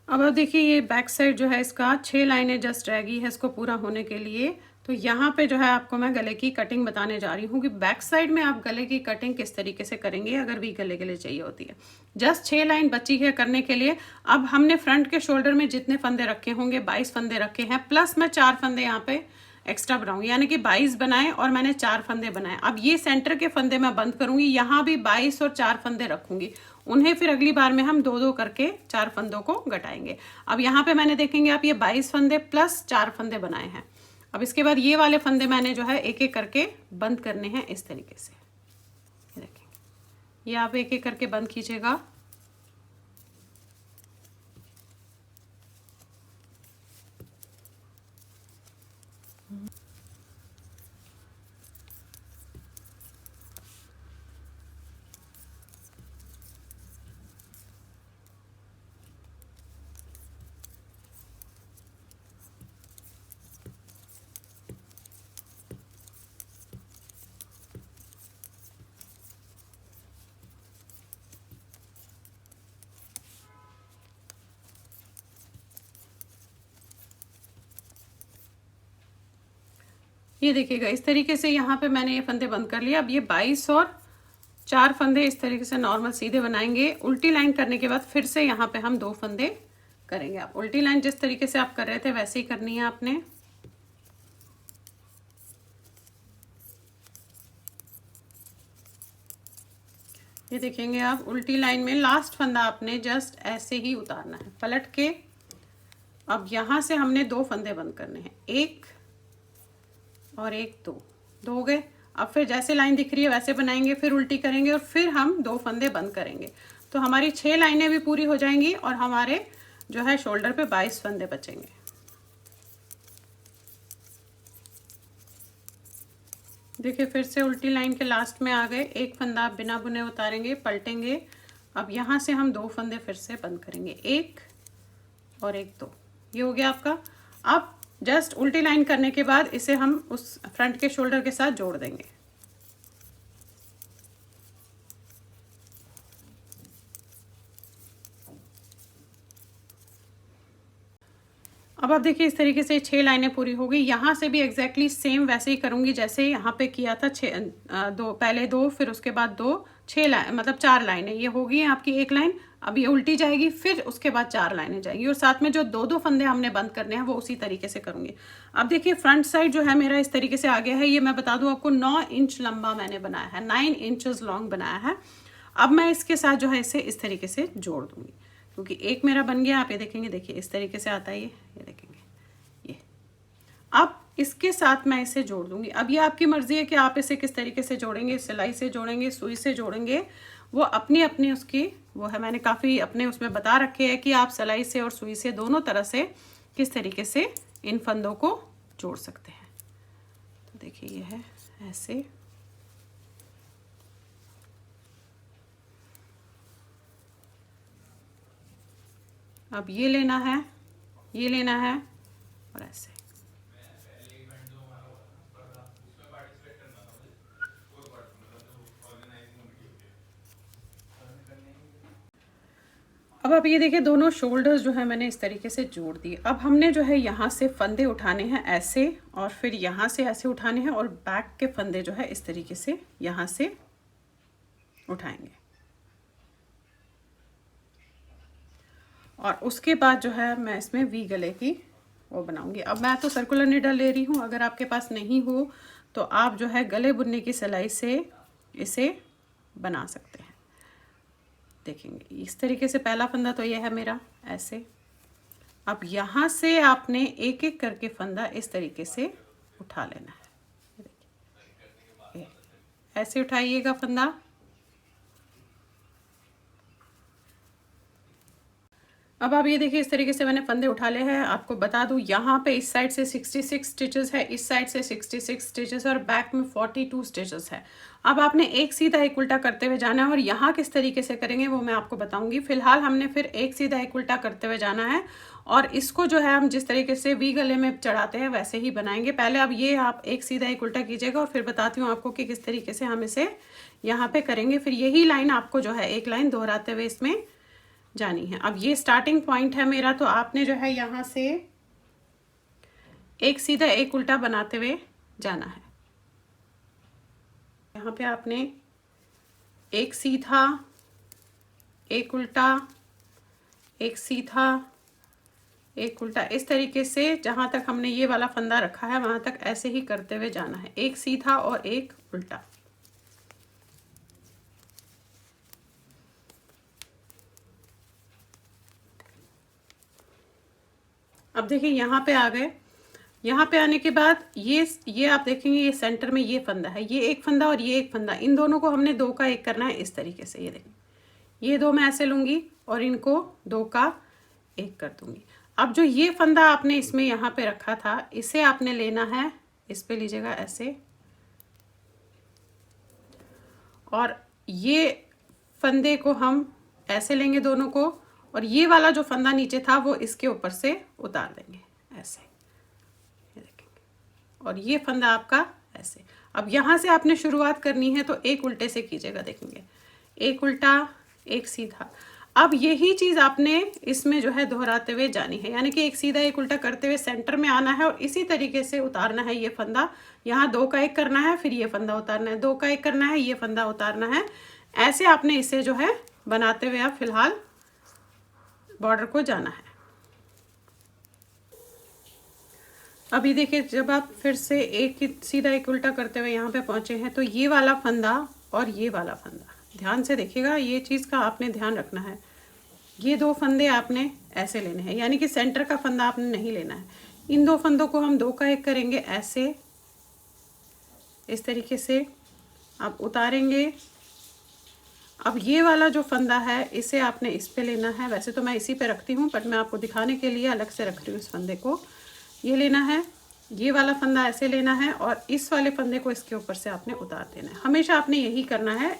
अब देखिए ये बैक साइड जो है इसका 6 लाइनें जस्ट रह गई है इसको पूरा होने के लिए। तो यहाँ पे जो है आपको मैं गले की कटिंग बताने जा रही हूँ कि बैक साइड में आप गले की कटिंग किस तरीके से करेंगे अगर भी गले के लिए चाहिए होती है। जस्ट 6 लाइन बची है करने के लिए। अब हमने फ्रंट के शोल्डर में जितने फंदे रखे होंगे 22 फंदे रखे हैं, प्लस मैं 4 फंदे यहाँ पे एक्स्ट्रा बनाऊंगी, यानी कि 22 बनाए और मैंने 4 फंदे बनाए। अब ये सेंटर के फंदे मैं बंद करूंगी, यहाँ भी 22 और 4 फंदे रखूंगी। उन्हें फिर अगली बार में हम 2-2 करके 4 फंदों को घटाएंगे। अब यहाँ पे मैंने देखेंगे आप ये 22 फंदे प्लस 4 फंदे बनाए हैं। अब इसके बाद ये वाले फंदे मैंने जो है एक एक करके बंद करने हैं इस तरीके से। ये देखेंगे, ये आप एक एक करके बंद कीजिएगा। ये देखिएगा इस तरीके से यहाँ पे मैंने ये फंदे बंद कर लिया। अब ये 22 और 4 फंदे इस तरीके से नॉर्मल सीधे बनाएंगे। उल्टी लाइन करने के बाद फिर से यहाँ पे हम 2 फंदे करेंगे। आप उल्टी लाइन जिस तरीके से आप कर रहे थे वैसे ही करनी है आपने। ये देखेंगे आप उल्टी लाइन में लास्ट फंदा आपने जस्ट ऐसे ही उतारना है पलट के। अब यहाँ से हमने 2 फंदे बंद करने हैं, 1 और 1 2 हो गए। अब फिर जैसे लाइन दिख रही है वैसे बनाएंगे, फिर उल्टी करेंगे और फिर हम 2 फंदे बंद करेंगे। तो हमारी 6 लाइनें भी पूरी हो जाएंगी और हमारे जो है शोल्डर पे 22 फंदे बचेंगे। देखिए फिर से उल्टी लाइन के लास्ट में आ गए। 1 फंदा आप बिना बुने उतारेंगे, पलटेंगे। अब यहाँ से हम 2 फंदे फिर से बंद करेंगे, 1 और 1 2। ये हो गया आपका। अब जस्ट उल्टी लाइन करने के बाद इसे हम उस फ्रंट के शोल्डर के साथ जोड़ देंगे। अब आप देखिए इस तरीके से 6 लाइनें पूरी हो गई। यहाँ से भी एग्जैक्टली सेम वैसे ही करूँगी जैसे यहाँ पे किया था। 2 पहले 2 फिर उसके बाद 2, 6 लाइन मतलब 4 लाइनें ये हो गई हैं आपकी। 1 लाइन अब ये उल्टी जाएगी, फिर उसके बाद 4 लाइनें जाएगी और साथ में जो 2-2 फंदे हमने बंद करने हैं वो उसी तरीके से करूँगी। अब देखिए फ्रंट साइड जो है मेरा इस तरीके से आ गया है। ये मैं बता दूँ आपको 9 इंच लंबा मैंने बनाया है, 9 इंचेस लॉन्ग बनाया है। अब मैं इसके साथ जो है इसे इस तरीके से जोड़ दूँगी क्योंकि एक मेरा बन गया। आप ये देखेंगे, देखिए इस तरीके से आता है ये देखेंगे ये। अब इसके साथ मैं इसे जोड़ दूंगी। अब ये आपकी मर्जी है कि आप इसे किस तरीके से जोड़ेंगे, सिलाई से जोड़ेंगे, सुई से जोड़ेंगे, वो अपनी अपनी उसकी वो है। मैंने काफ़ी अपने उसमें बता रखे हैं कि आप सिलाई से और सुई से दोनों तरह से किस तरीके से इन फंदों को जोड़ सकते हैं। तो देखिए ये है ऐसे। अब ये लेना है, ये लेना है और ऐसे। अब आप ये देखिए दोनों शोल्डर्स जो है मैंने इस तरीके से जोड़ दिए। अब हमने जो है यहाँ से फंदे उठाने हैं ऐसे, और फिर यहाँ से ऐसे उठाने हैं, और बैक के फंदे जो है इस तरीके से यहाँ से उठाएंगे। और उसके बाद जो है मैं इसमें वी गले की वो बनाऊंगी। अब मैं तो सर्कुलर नीडल ले रही हूँ, अगर आपके पास नहीं हो तो आप जो है गले बुनने की सिलाई से इसे बना सकते हैं। देखेंगे इस तरीके से पहला फंदा तो ये है मेरा ऐसे। अब यहाँ से आपने एक एक करके फंदा इस तरीके से उठा लेना है। देखिए ऐसे उठाइएगा फंदा। अब आप ये देखिए इस तरीके से मैंने फंदे उठा ले हैं। आपको बता दूं यहाँ पे इस साइड से 66 स्टिचेस है, इस साइड से 66 स्टिचेस और बैक में 42 स्टिचेस है। अब आपने एक सीधा एक उल्टा करते हुए जाना है, और यहाँ किस तरीके से करेंगे वो मैं आपको बताऊंगी। फिलहाल हमने फिर एक सीधा एक उल्टा करते हुए जाना है, और इसको जो है हम जिस तरीके से वी गले में चढ़ाते हैं वैसे ही बनाएंगे। पहले अब ये आप एक सीधा एक उल्टा कीजिएगा, और फिर बताती हूँ आपको कि किस तरीके से हम इसे यहाँ पे करेंगे। फिर यही लाइन आपको जो है एक लाइन दोहराते हुए इसमें जानी है। अब ये स्टार्टिंग पॉइंट है मेरा, तो आपने जो है यहाँ से एक सीधा एक उल्टा बनाते हुए जाना है। यहाँ पे आपने एक सीधा एक उल्टा, एक सीधा एक उल्टा, इस तरीके से जहां तक हमने ये वाला फंदा रखा है वहां तक ऐसे ही करते हुए जाना है। एक सीधा और एक उल्टा। अब देखिए यहाँ पे आ गए। यहाँ पे आने के बाद ये आप देखेंगे ये सेंटर में ये फंदा है, ये एक फंदा और ये एक फंदा, इन दोनों को हमने दो का एक करना है इस तरीके से। ये देखें ये दो मैं ऐसे लूंगी और इनको दो का एक कर दूंगी। अब जो ये फंदा आपने इसमें यहाँ पे रखा था इसे आपने लेना है, इस पे लीजिएगा ऐसे, और ये फंदे को हम ऐसे लेंगे दोनों को, और ये वाला जो फंदा नीचे था वो इसके ऊपर से उतार देंगे ऐसे, ये देखेंगे, और ये फंदा आपका ऐसे। अब यहाँ से आपने शुरुआत करनी है तो एक उल्टे से कीजिएगा, देखेंगे एक उल्टा एक सीधा। अब यही चीज आपने इसमें जो है दोहराते हुए जानी है, यानी कि एक सीधा एक उल्टा करते हुए सेंटर में आना है और इसी तरीके से उतारना है ये फंदा। यहाँ दो का एक करना है, फिर ये फंदा उतारना है, दो का एक करना है, ये फंदा उतारना है। ऐसे आपने इसे जो है बनाते हुए आप फिलहाल बॉर्डर को जाना है। अभी देखिए जब आप फिर से एक सीधा एक उल्टा करते हुए यहाँ पे पहुंचे हैं तो ये वाला फंदा और ये वाला फंदा, ध्यान से देखिएगा, ये चीज़ का आपने ध्यान रखना है। ये दो फंदे आपने ऐसे लेने हैं, यानी कि सेंटर का फंदा आपने नहीं लेना है। इन दो फंदों को हम दो का एक करेंगे ऐसे, इस तरीके से आप उतारेंगे। अब ये वाला जो फंदा है इसे आपने इस पे लेना है, वैसे तो मैं इसी पे रखती हूँ बट मैं आपको दिखाने के लिए अलग से रख रही हूँ इस फंदे को। ये लेना है, ये वाला फंदा ऐसे लेना है, और इस वाले फंदे को इसके ऊपर से आपने उतार देना है। हमेशा आपने यही करना है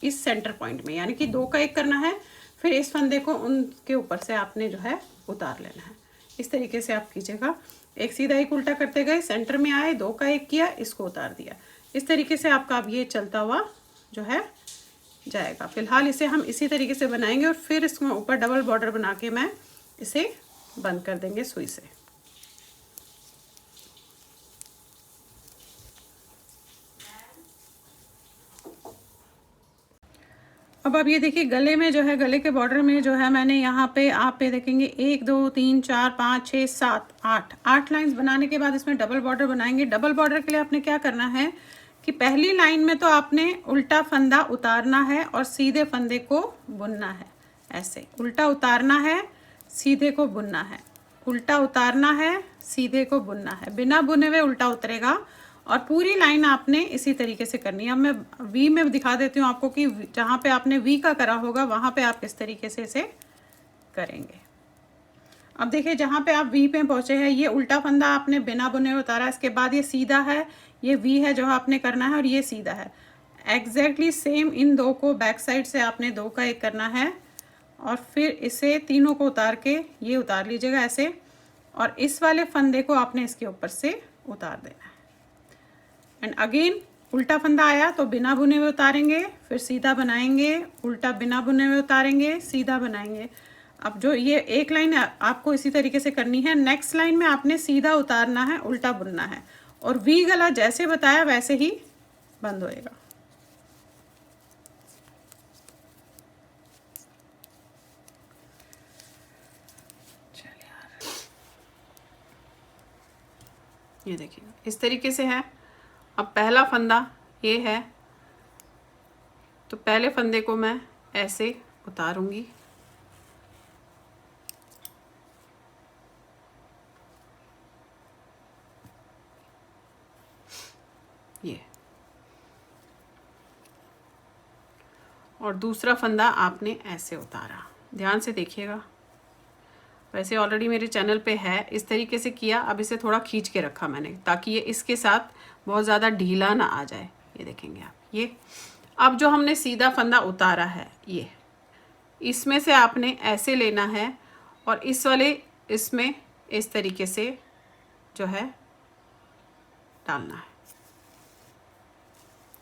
इस सेंटर पॉइंट में, यानी कि दो का एक करना है, फिर इस फंदे को उनके ऊपर से आपने जो है उतार लेना है। इस तरीके से आप कीजिएगा, एक सीधा एक उल्टा करते गए, सेंटर में आए, दो का एक किया, इसको उतार दिया। इस तरीके से आपका अब ये चलता हुआ जो है जाएगा। फिलहाल इसे हम इसी तरीके से बनाएंगे और फिर इसमें ऊपर डबल बॉर्डर बना के मैं इसे बंद कर देंगे सुई से। अब आप ये देखिए गले में जो है, गले के बॉर्डर में जो है मैंने यहाँ पे आप पे देखेंगे 1 2 3 4 5 6 7 8 लाइंस बनाने के बाद इसमें डबल बॉर्डर बनाएंगे। डबल बॉर्डर के लिए आपने क्या करना है कि पहली लाइन में तो आपने उल्टा फंदा उतारना है और सीधे फंदे को बुनना है। ऐसे उल्टा उतारना है, सीधे को बुनना है, उल्टा उतारना है, सीधे को बुनना है, बिना बुने हुए उल्टा उतरेगा। और पूरी लाइन आपने इसी तरीके से करनी है। अब मैं वी में दिखा देती हूँ आपको कि जहाँ पे आपने वी का करा होगा वहाँ पे आप किस तरीके से इसे करेंगे। अब देखिए जहाँ पे आप वी पे पहुँचे हैं, ये उल्टा फंदा आपने बिना बुने उतारा, इसके बाद ये सीधा है, ये वी है जो आपने करना है, और ये सीधा है। एग्जैक्टली सेम इन दो को बैक साइड से आपने दो का एक करना है और फिर इसे तीनों को उतार के ये उतार लीजिएगा ऐसे, और इस वाले फंदे को आपने इसके ऊपर से उतार देना है। एंड अगेन उल्टा फंदा आया तो बिना बुने हुए उतारेंगे, फिर सीधा बनाएंगे, उल्टा बिना बुने हुए उतारेंगे, सीधा बनाएंगे। अब जो ये एक लाइन आपको इसी तरीके से करनी है। नेक्स्ट लाइन में आपने सीधा उतारना है, उल्टा बुनना है, और वी गला जैसे बताया वैसे ही बंद होएगा। ये देखिए इस तरीके से है। अब पहला फंदा ये है, तो पहले फंदे को मैं ऐसे उतारूंगी, ये, और दूसरा फंदा आपने ऐसे उतारा। ध्यान से देखिएगा, वैसे ऑलरेडी मेरे चैनल पे है, इस तरीके से किया। अब इसे थोड़ा खींच के रखा मैंने ताकि ये इसके साथ बहुत ज़्यादा ढीला ना आ जाए। ये देखेंगे आप, ये अब जो हमने सीधा फंदा उतारा है, ये इसमें से आपने ऐसे लेना है और इस वाले इसमें इस तरीके से जो है डालना है।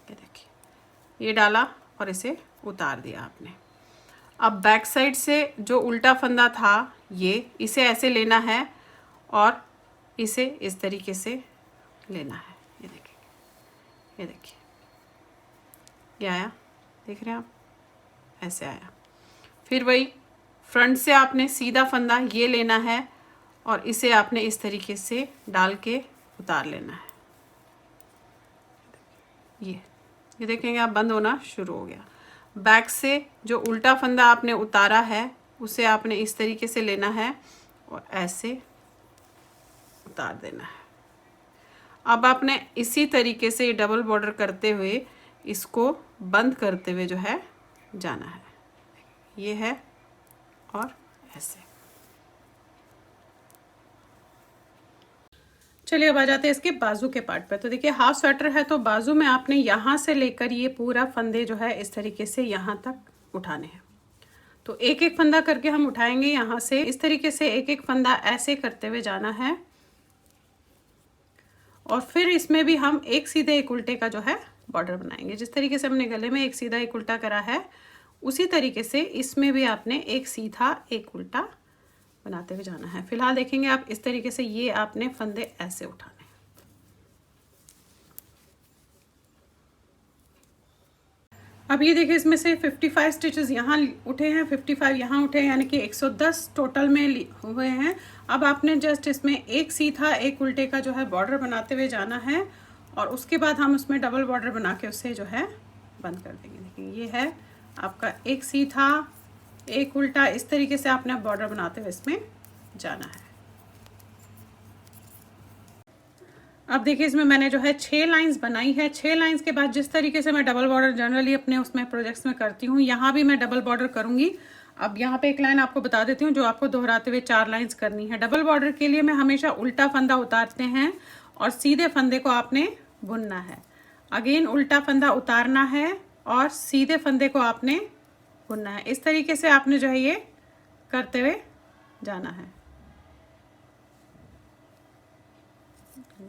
ये देखिए, ये डाला और इसे उतार दिया आपने। अब बैक साइड से जो उल्टा फंदा था ये, इसे ऐसे लेना है और इसे इस तरीके से लेना है। ये देखिए, ये देखिए, ये आया, देख रहे हैं आप, ऐसे आया। फिर वही फ्रंट से आपने सीधा फंदा ये लेना है और इसे आपने इस तरीके से डाल के उतार लेना है। ये देखेंगे आप, बंद होना शुरू हो गया। बैक से जो उल्टा फंदा आपने उतारा है उसे आपने इस तरीके से लेना है और ऐसे उतार देना है। अब आपने इसी तरीके से डबल बॉर्डर करते हुए इसको बंद करते हुए जो है जाना है। ये है और ऐसे। चलिए अब आ जाते हैं इसके बाजू के पार्ट पे। तो देखिए हाफ स्वेटर है तो बाजू में आपने यहाँ से लेकर ये पूरा फंदे जो है इस तरीके से यहाँ तक उठाने हैं। तो एक एक फंदा करके हम उठाएंगे यहाँ से। इस तरीके से एक एक फंदा ऐसे करते हुए जाना है और फिर इसमें भी हम एक सीधे एक उल्टे का जो है बॉर्डर बनाएंगे। जिस तरीके से हमने गले में एक सीधा एक उल्टा करा है उसी तरीके से इसमें भी आपने एक सीधा एक उल्टा बनाते हुए जाना है। फिलहाल देखेंगे आप इस तरीके से, ये आपने फंदे ऐसे उठाने। अब ये देखिए इसमें से 55 स्टिचेस यहाँ उठे हैं, 55 यहाँ उठे हैं, यानी कि 110 टोटल में हुए हैं। अब आपने जस्ट इसमें एक सीधा एक उल्टे का जो है बॉर्डर बनाते हुए जाना है और उसके बाद हम उसमें डबल बॉर्डर बना के उससे जो है बंद कर देंगे। देखिए ये है आपका एक सीधा एक उल्टा, इस तरीके से आपने बॉर्डर बनाते हुए इसमें जाना है। अब देखिए इसमें मैंने जो है 6 लाइंस बनाई है। 6 लाइंस के बाद जिस तरीके से मैं डबल बॉर्डर जनरली अपने उसमें प्रोजेक्ट्स में करती हूँ, यहाँ भी मैं डबल बॉर्डर करूँगी। अब यहाँ पे एक लाइन आपको बता देती हूँ जो आपको दोहराते हुए 4 लाइंस करनी है। डबल बॉर्डर के लिए मैं हमेशा उल्टा फंदा उतारते हैं और सीधे फंदे को आपने बुनना है। अगेन उल्टा फंदा उतारना है और सीधे फंदे को आपने बुनना है। इस तरीके से आपने जो है ये करते हुए जाना है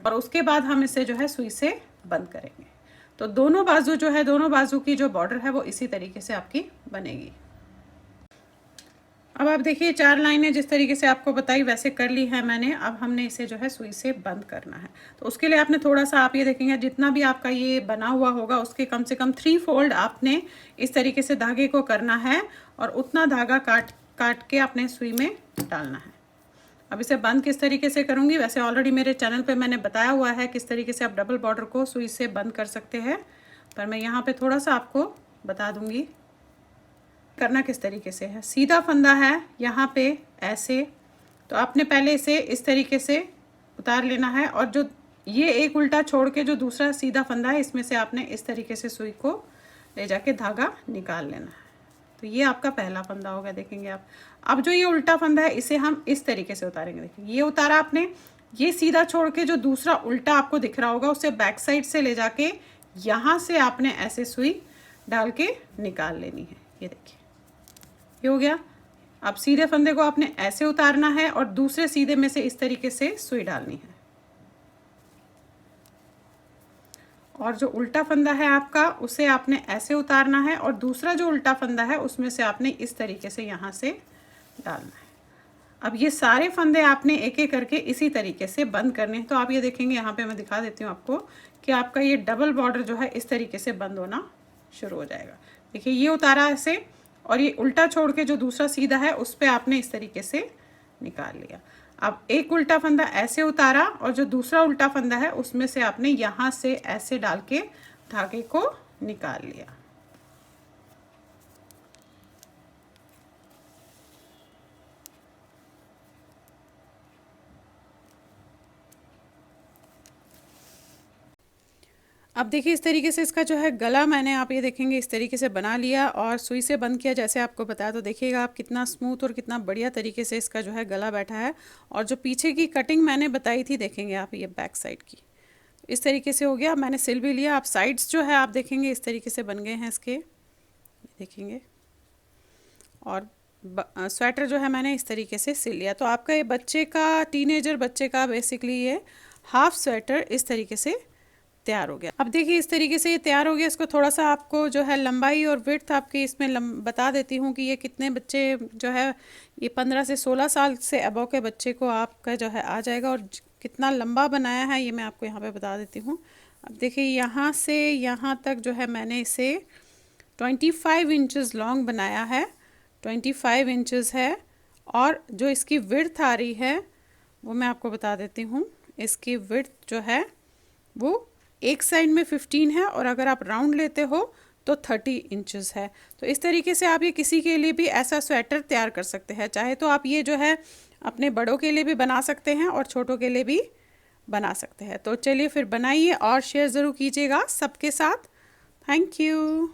और उसके बाद हम इसे जो है सुई से बंद करेंगे। तो दोनों बाजू जो है, दोनों बाजू की जो बॉर्डर है वो इसी तरीके से आपकी बनेगी। अब आप देखिए 4 लाइनें जिस तरीके से आपको बताई वैसे कर ली है मैंने। अब हमने इसे जो है सुई से बंद करना है। तो उसके लिए आपने थोड़ा सा, आप ये देखेंगे जितना भी आपका ये बना हुआ होगा उसके कम से कम 3 फोल्ड आपने इस तरीके से धागे को करना है और उतना धागा काट के अपने सुई में डालना है। अब इसे बंद किस तरीके से करूंगी, वैसे ऑलरेडी मेरे चैनल पे मैंने बताया हुआ है किस तरीके से आप डबल बॉर्डर को सुई से बंद कर सकते हैं, पर मैं यहाँ पे थोड़ा सा आपको बता दूंगी करना किस तरीके से है। सीधा फंदा है यहाँ पे ऐसे, तो आपने पहले इसे इस तरीके से उतार लेना है और जो ये एक उल्टा छोड़ के जो दूसरा सीधा फंदा है इसमें से आपने इस तरीके से सुई को ले जाके धागा निकाल लेना है। तो ये आपका पहला फंदा होगा, देखेंगे आप। अब जो ये उल्टा फंदा है इसे हम इस तरीके से उतारेंगे। देखिए ये उतारा आपने, ये सीधा छोड़ के जो दूसरा उल्टा आपको दिख रहा होगा उसे बैक साइड से ले जाके यहाँ से आपने ऐसे सुई डाल के निकाल लेनी है। ये देखिए ये हो गया। अब सीधे फंदे को आपने ऐसे उतारना है और दूसरे सीधे में से इस तरीके से सुई डालनी है, और जो उल्टा फंदा है आपका उसे आपने ऐसे उतारना है और दूसरा जो उल्टा फंदा है उसमें से आपने इस तरीके से यहाँ से डालना है। अब ये सारे फंदे आपने एक एक करके इसी तरीके से बंद करने हैं। तो आप ये देखेंगे, यहाँ पे मैं दिखा देती हूँ आपको कि आपका ये डबल बॉर्डर जो है इस तरीके से बंद होना शुरू हो जाएगा। देखिए ये उतारा ऐसे, और ये उल्टा छोड़ के जो दूसरा सीधा है उस पर आपने इस तरीके से निकाल लिया। अब एक उल्टा फंदा ऐसे उतारा और जो दूसरा उल्टा फंदा है उसमें से आपने यहाँ से ऐसे डाल के धागे को निकाल लिया। अब देखिए इस तरीके से इसका जो है गला मैंने, आप ये देखेंगे, इस तरीके से बना लिया और सुई से बंद किया जैसे आपको बताया। तो देखिएगा आप कितना स्मूथ और कितना बढ़िया तरीके से इसका जो है गला बैठा है। और जो पीछे की कटिंग मैंने बताई थी, देखेंगे आप ये बैक साइड की, इस तरीके से हो गया। मैंने सिल भी लिया। आप साइड्स जो है आप देखेंगे इस तरीके से बन गए हैं इसके, देखेंगे। और स्वेटर जो है मैंने इस तरीके से सिल लिया। तो आपका ये बच्चे का, टीनेजर बच्चे का बेसिकली ये हाफ स्वेटर इस तरीके से तैयार हो गया। अब देखिए इस तरीके से ये तैयार हो गया। इसको थोड़ा सा आपको जो है लंबाई और विड्थ आपकी इसमें बता देती हूँ कि ये कितने बच्चे जो है, ये 15 से 16 साल से अबव के बच्चे को आपका जो है आ जाएगा। और कितना लंबा बनाया है ये मैं आपको यहाँ पे बता देती हूँ। अब देखिए यहाँ से यहाँ तक जो है मैंने इसे 25 इंचज़ लॉन्ग बनाया है, 25 इंचज़ है। और जो इसकी विड्थ आ रही है वो मैं आपको बता देती हूँ। इसकी विड्थ जो है वो एक साइड में 15 है और अगर आप राउंड लेते हो तो 30 इंचज़ है। तो इस तरीके से आप ये किसी के लिए भी ऐसा स्वेटर तैयार कर सकते हैं। चाहे तो आप ये जो है अपने बड़ों के लिए भी बना सकते हैं और छोटों के लिए भी बना सकते हैं। तो चलिए फिर बनाइए और शेयर ज़रूर कीजिएगा सबके साथ। Thank you.